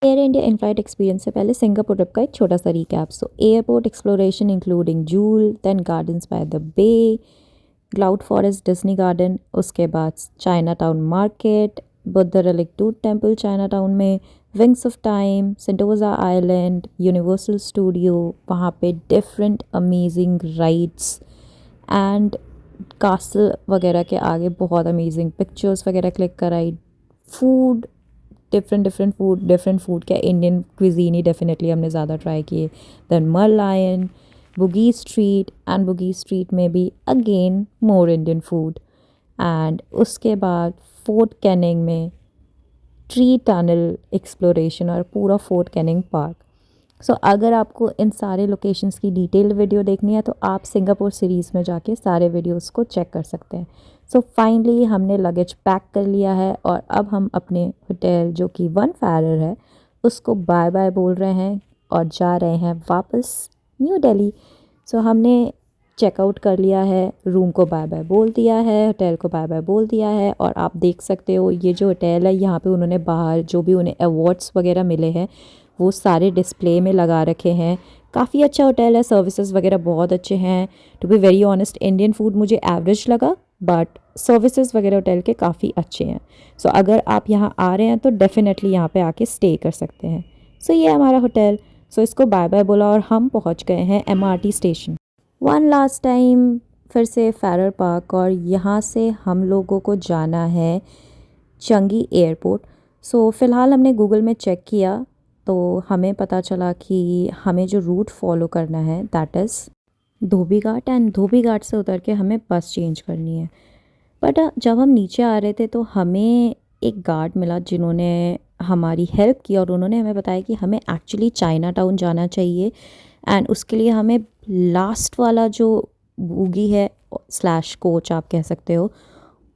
Air India in flight experience से पहले Singapore trip का एक छोटा सा recap. So airport exploration including Jewel, then Gardens by the Bay, Cloud Forest Disney garden, उसके बाद Chinatown market, Buddha relic tooth temple Chinatown में, Wings of Time, Sentosa island, Universal Studio, वहाँ पे different amazing rides and castle वगैरह के आगे बहुत amazing pictures वगैरह क्लिक कराई। फूड, डिफरेंट फूड क्या, इंडियन क्विजीन ही डेफिनेटली हमने ज़्यादा ट्राई किए। Then Merlion, Bugis Street, and Bugis Street में भी again more Indian food. And उसके बाद फोर्ट कैनिंग में ट्री टनल एक्सप्लोरेशन और पूरा फोर्ट कैनिंग पार्क। सो अगर आपको इन सारे लोकेशंस की डिटेल्ड वीडियो देखनी है तो आप सिंगापुर सीरीज़ में जाके सारे वीडियोस को चेक कर सकते हैं। सो फाइनली हमने लगेज पैक कर लिया है और अब हम अपने होटल जो कि वन फैरर है उसको बाय बाय बोल रहे हैं और जा रहे हैं वापस न्यू दिल्ली। सो हमने चेकआउट कर लिया है, रूम को बाय बाय बोल दिया है, होटल को बाय बाय बोल दिया है। और आप देख सकते हो ये जो होटल है यहाँ पे उन्होंने बाहर जो भी उन्हें अवार्ड्स वगैरह मिले हैं वो सारे डिस्प्ले में लगा रखे हैं। काफ़ी अच्छा होटल है, सर्विसेज वगैरह बहुत अच्छे हैं। To be very honest Indian food मुझे एवरेज लगा बट सर्विसेज वगैरह होटल के काफ़ी अच्छे हैं। सो अगर आप यहाँ आ रहे हैं तो डेफिनेटली यहाँ पे आके स्टे कर सकते हैं। सो ये हमारा होटल। सो इसको बाय बाय बोला और हम पहुँच गए हैं MRT station. One last time फिर से फैरर पार्क और यहाँ से हम लोगों को जाना है चंगी एयरपोर्ट। सो फ़िलहाल हमने गूगल में चेक किया तो हमें पता चला कि हमें जो रूट फॉलो करना है that is Dhobi Ghat, and Dhobi Ghat से उतर के हमें बस चेंज करनी है। बट जब हम नीचे आ रहे थे तो हमें एक गार्ड मिला जिन्होंने हमारी हेल्प की और उन्होंने हमें बताया कि हमें एक्चुअली चाइना टाउन जाना चाहिए एंड उसके लिए हमें लास्ट वाला जो बूगी है स्लैश कोच आप कह सकते हो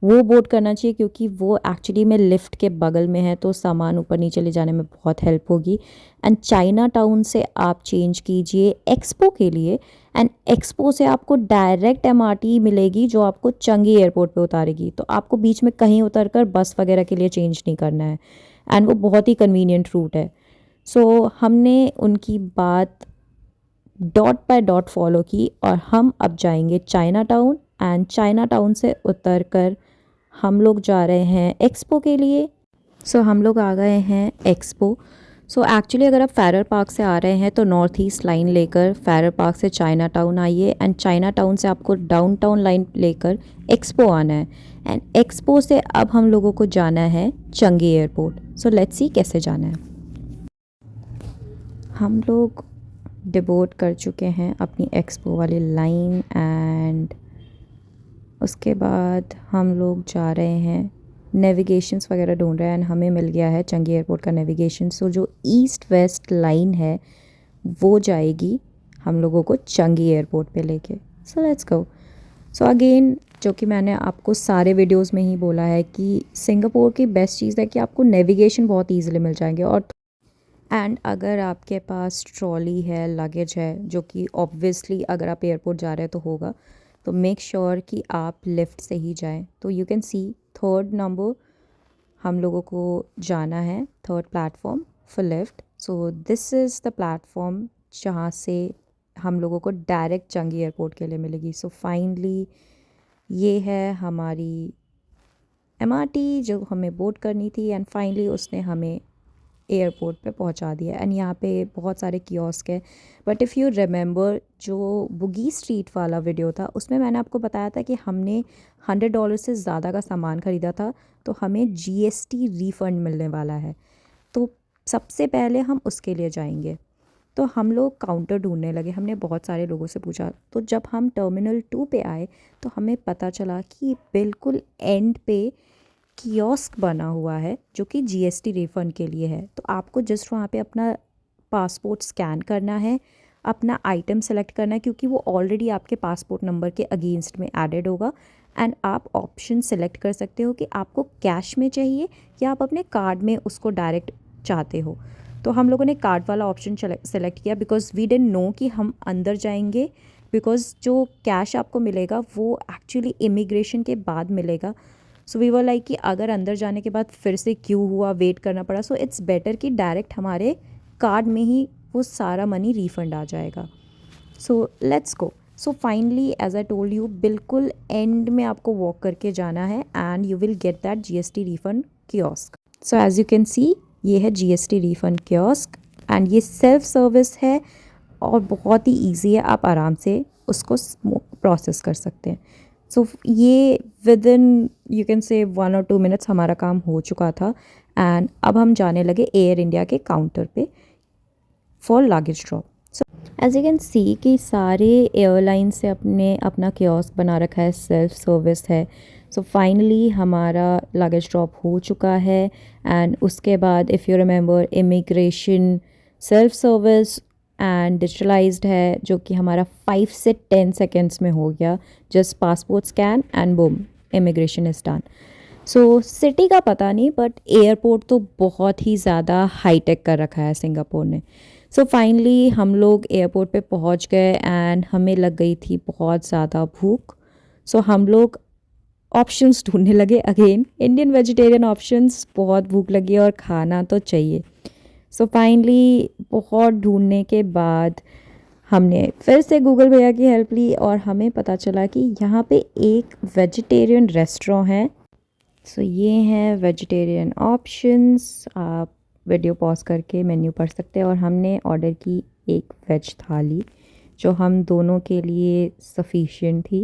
वो बोट करना चाहिए क्योंकि वो एक्चुअली में लिफ्ट के बगल में है तो सामान ऊपर नीचे ले जाने में बहुत हेल्प होगी। एंड चाइना टाउन से आप चेंज कीजिए एक्सपो के लिए एंड एक्सपो से आपको डायरेक्ट एमआरटी मिलेगी जो आपको चंगी एयरपोर्ट पे उतारेगी। तो आपको बीच में कहीं उतर कर बस वगैरह के लिए चेंज नहीं करना है एंड वो बहुत ही कन्वीनियंट रूट है। सो हमने उनकी बात डॉट बाय डॉट फॉलो की और हम अब जाएंगे China town and China town से उतर कर हम लोग जा रहे हैं एक्सपो के लिए। सो हम लोग आ गए हैं एक्सपो। सो एक्चुअली अगर आप फैरर पार्क से आ रहे हैं तो नॉर्थ ईस्ट लाइन लेकर फैरर पार्क से चाइना टाउन आइए एंड चाइना टाउन से आपको डाउनटाउन लाइन लेकर एक्सपो आना है एंड एक्सपो से अब हम लोगों को जाना है चंगी एयरपोर्ट। सो लेट्स सी कैसे जाना है। हम लोग डिबोर्ड कर चुके हैं अपनी एक्सपो वाली लाइन एंड उसके बाद हम लोग जा रहे हैं नेविगेशंस वगैरह ढूंढ रहे हैं एंड हमें मिल गया है चंगी एयरपोर्ट का नेविगेशन। सो जो ईस्ट वेस्ट लाइन है वो जाएगी हम लोगों को चंगी एयरपोर्ट पे लेके। सो लेट्स गो। सो अगेन जो कि मैंने आपको सारे वीडियोस में ही बोला है कि सिंगापुर की बेस्ट चीज़ है कि आपको नेविगेशन बहुत ईजिली मिल जाएंगे। और एंड अगर आपके पास ट्रॉली है, लगेज है, जो कि ऑब्वियसली अगर आप एयरपोर्ट जा रहे हैं तो होगा, तो मेक श्योर कि आप लिफ्ट से ही जाएं। तो you can C third number हम लोगों को जाना है, third platform for lift. So this is the platform जहाँ से हम लोगों को डायरेक्ट चंगी एयरपोर्ट के लिए मिलेगी। सो फाइनली ये है हमारी एमआरटी जो हमें बोर्ड करनी थी एंड फाइनली उसने हमें एयरपोर्ट पे पहुंचा दिया। एंड यहाँ पे बहुत सारे कियोस्क है बट इफ़ यू रिमेंबर जो बुगी स्ट्रीट वाला वीडियो था उसमें मैंने आपको बताया था कि हमने $100 से ज़्यादा का सामान ख़रीदा था तो हमें जीएसटी रिफ़ंड मिलने वाला है। तो सबसे पहले हम उसके लिए जाएंगे। तो हम लोग काउंटर ढूंढने लगे, हमने बहुत सारे लोगों से पूछा। तो जब हम टर्मिनल 2 पे आए तो हमें पता चला कि बिल्कुल एंड पे कियोस्क बना हुआ है जो कि जीएसटी रिफ़ंड के लिए है। तो आपको जस्ट वहाँ पे अपना पासपोर्ट स्कैन करना है, अपना आइटम सेलेक्ट करना है क्योंकि वो ऑलरेडी आपके पासपोर्ट नंबर के अगेंस्ट में एडेड होगा एंड आप ऑप्शन सेलेक्ट कर सकते हो कि आपको कैश में चाहिए या आप अपने कार्ड में उसको डायरेक्ट चाहते हो। तो हम लोगों ने कार्ड वाला ऑप्शन सेलेक्ट किया बिकॉज वी डिडंट नो कि हम अंदर जाएंगे, बिकॉज जो कैश आपको मिलेगा वो एक्चुअली इमिग्रेशन के बाद मिलेगा। सो वी वर लाइक कि अगर अंदर जाने के बाद फिर से क्यों हुआ, वेट करना पड़ा, सो इट्स बेटर कि डायरेक्ट हमारे कार्ड में ही वो सारा मनी रिफ़ंड आ जाएगा. So let's go. So finally as I told you, बिल्कुल एंड में आपको वॉक करके जाना है and you will get that GST refund kiosk. So as you can see, ये है GST रिफ़ंड कियोस्क एंड ये सेल्फ सर्विस है और बहुत ही ईजी है, आप आराम से उसको प्रोसेस कर सकते हैं. सो ये with in you can say 1 और 2 मिनट्स हमारा काम हो चुका था एंड अब हम जाने लगे एयर इंडिया के काउंटर पे for luggage drop. So as you can see कि सारे एयरलाइंस से अपने अपना कियोस्क बना रखा है, सेल्फ सर्विस है. सो फाइनली हमारा लगेज ड्रॉप हो चुका है एंड उसके बाद if you remember, immigration self service and digitalised है, जो कि हमारा 5 से 10 सेकेंड्स में हो गया. Just passport scan and boom, immigration is done. So city का पता नहीं, बट एयरपोर्ट तो बहुत ही ज़्यादा हाईटेक कर रखा है सिंगापुर ने. सो फाइनली हम लोग एयरपोर्ट पे पहुंच गए एंड हमें लग गई थी बहुत ज़्यादा भूख. सो हम लोग ऑप्शंस ढूंढने लगे, अगेन इंडियन वेजिटेरियन ऑप्शंस. बहुत भूख लगी और खाना तो चाहिए. सो फाइनली बहुत ढूंढने के बाद हमने फिर से गूगल भैया की हेल्प ली और हमें पता चला कि यहाँ पे एक वेजिटेरियन रेस्टोरेंट है. सो ये हैं वेजिटेरियन ऑप्शंस. आप वीडियो पॉज करके मेन्यू पढ़ सकते हैं. और हमने ऑर्डर की एक वेज थाली जो हम दोनों के लिए सफिशिएंट थी.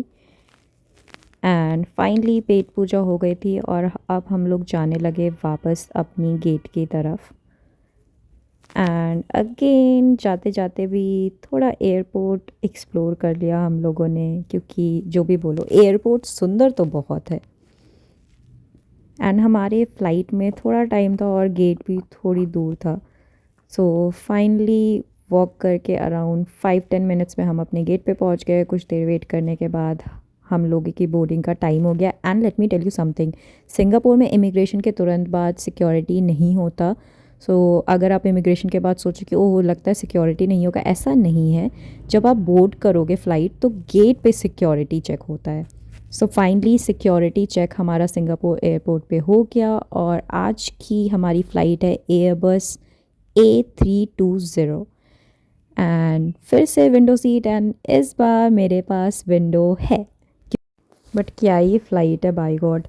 एंड फाइनली पेट पूजा हो गई थी और अब हम लोग जाने लगे वापस अपनी गेट की तरफ. एंड अगेन जाते जाते भी थोड़ा एयरपोर्ट एक्सप्लोर कर लिया हम लोगों ने, क्योंकि जो भी बोलो एयरपोर्ट सुंदर तो बहुत है. एंड हमारे फ़्लाइट में थोड़ा टाइम था और गेट भी थोड़ी दूर था. सो फाइनली वॉक करके अराउंड 5-10 मिनट्स में हम अपने गेट पे पहुंच गए. कुछ देर वेट करने के बाद हम लोगों की बोर्डिंग का टाइम हो गया. And let me tell you something, Singapore में इमिग्रेशन के तुरंत बाद सिक्योरिटी नहीं होता. सो अगर आप इमिग्रेशन के बाद सोचो कि ओह लगता है सिक्योरिटी नहीं होगा, ऐसा नहीं है. जब आप बोर्ड करोगे फ़्लाइट तो गेट पे सिक्योरिटी चेक होता है. सो फाइनली सिक्योरिटी चेक हमारा सिंगापुर एयरपोर्ट पे हो गया और आज की हमारी फ़्लाइट है एयरबस A320 एंड फिर से विंडो सीट. एंड इस बार मेरे पास विंडो है. बट क्या ये फ़्लाइट है बाय गॉड,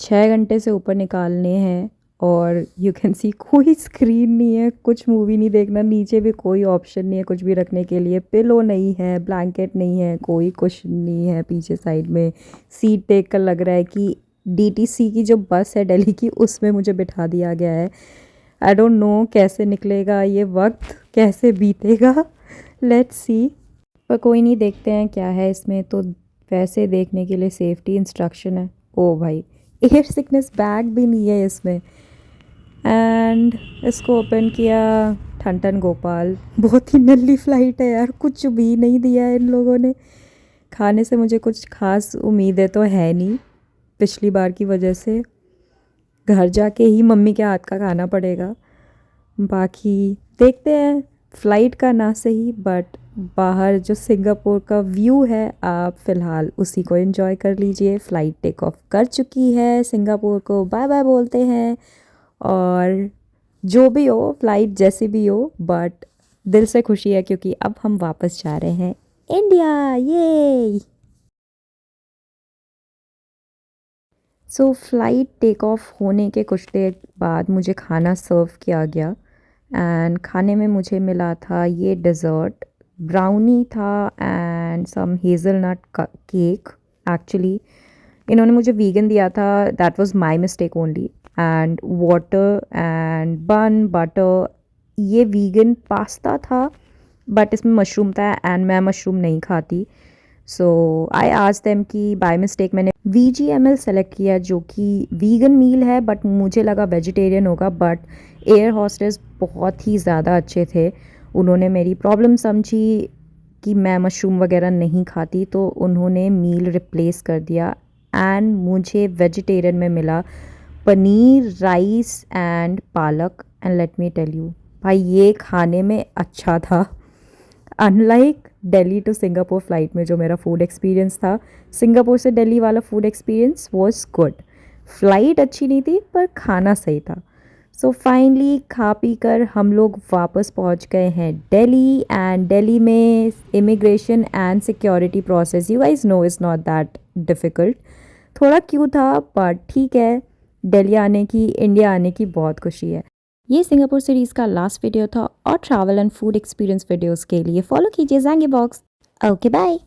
6 घंटे से ऊपर निकालने हैं और यू कैन सी कोई स्क्रीन नहीं है, कुछ मूवी नहीं देखना. नीचे भी कोई ऑप्शन नहीं है कुछ भी रखने के लिए. पिलो नहीं है, ब्लैंकेट नहीं है, कोई कुछ नहीं है. पीछे साइड में सीट देख कर लग रहा है कि DTC की जो बस है दिल्ली की, उसमें मुझे बिठा दिया गया है. आई डोंट नो कैसे निकलेगा ये वक्त, कैसे बीतेगा. Let's see. पर कोई नहीं, देखते हैं क्या है इसमें. तो वैसे देखने के लिए सेफ्टी इंस्ट्रक्शन है. ओ भाई, एयर सिकनेस बैग भी नहीं है इसमें. एंड इसको ओपन किया, ठन ठन गोपाल. बहुत ही नल्ली फ़्लाइट है यार, कुछ भी नहीं दिया है इन लोगों ने. खाने से मुझे कुछ खास उम्मीदें तो है नहीं पिछली बार की वजह से. घर जाके ही मम्मी के हाथ का खाना पड़ेगा. बाकी देखते हैं. फ़्लाइट का ना सही, बट बाहर जो सिंगापुर का व्यू है आप फ़िलहाल उसी को एंजॉय कर लीजिए. फ़्लाइट टेक ऑफ कर चुकी है, सिंगापुर को बाय बाय बोलते हैं. और जो भी हो, फ़्लाइट जैसी भी हो, बट दिल से खुशी है क्योंकि अब हम वापस जा रहे हैं इंडिया. ये सो फ़्लाइट टेक ऑफ होने के कुछ देर बाद मुझे खाना सर्व किया गया. एंड खाने में मुझे मिला था ये डेज़र्ट, ब्राउनी था and some hazelnut cake. Actually इन्होंने मुझे वीगन दिया था, that was my mistake only. And water and bun butter. ये वीगन पास्ता था बट इसमें मशरूम था एंड मैं मशरूम नहीं खाती. सो आई आस्क्ड देम कि बाय मिस्टेक मैंने VGML सेलेक्ट किया जो कि वीगन मील है, बट मुझे लगा वेजिटेरियन होगा. बट एयर हॉस्टेस बहुत ही ज़्यादा अच्छे थे. उन्होंने मेरी प्रॉब्लम समझी कि मैं मशरूम वगैरह नहीं खाती, तो उन्होंने मील रिप्लेस कर दिया. एंड मुझे वेजिटेरियन में मिला paneer, rice and palak. And let me tell you भाई, ये खाने में अच्छा था. Unlike Delhi to Singapore flight में जो मेरा फूड एक्सपीरियंस था, सिंगापुर से दिल्ली वाला food experience was good. Flight अच्छी नहीं थी पर खाना सही था। सो फाइनली खा पी कर हम लोग वापस पहुंच गए हैं दिल्ली, एंड दिल्ली में immigration and security process you guys no is not that difficult. थोड़ा क्यों था बट ठीक है, दिल्ली आने की, इंडिया आने की बहुत खुशी है। ये सिंगापुर सीरीज़ का लास्ट वीडियो था, और travel and food experience videos के लिए फॉलो कीजिए ज़ैंगी बॉक्स। Okay bye.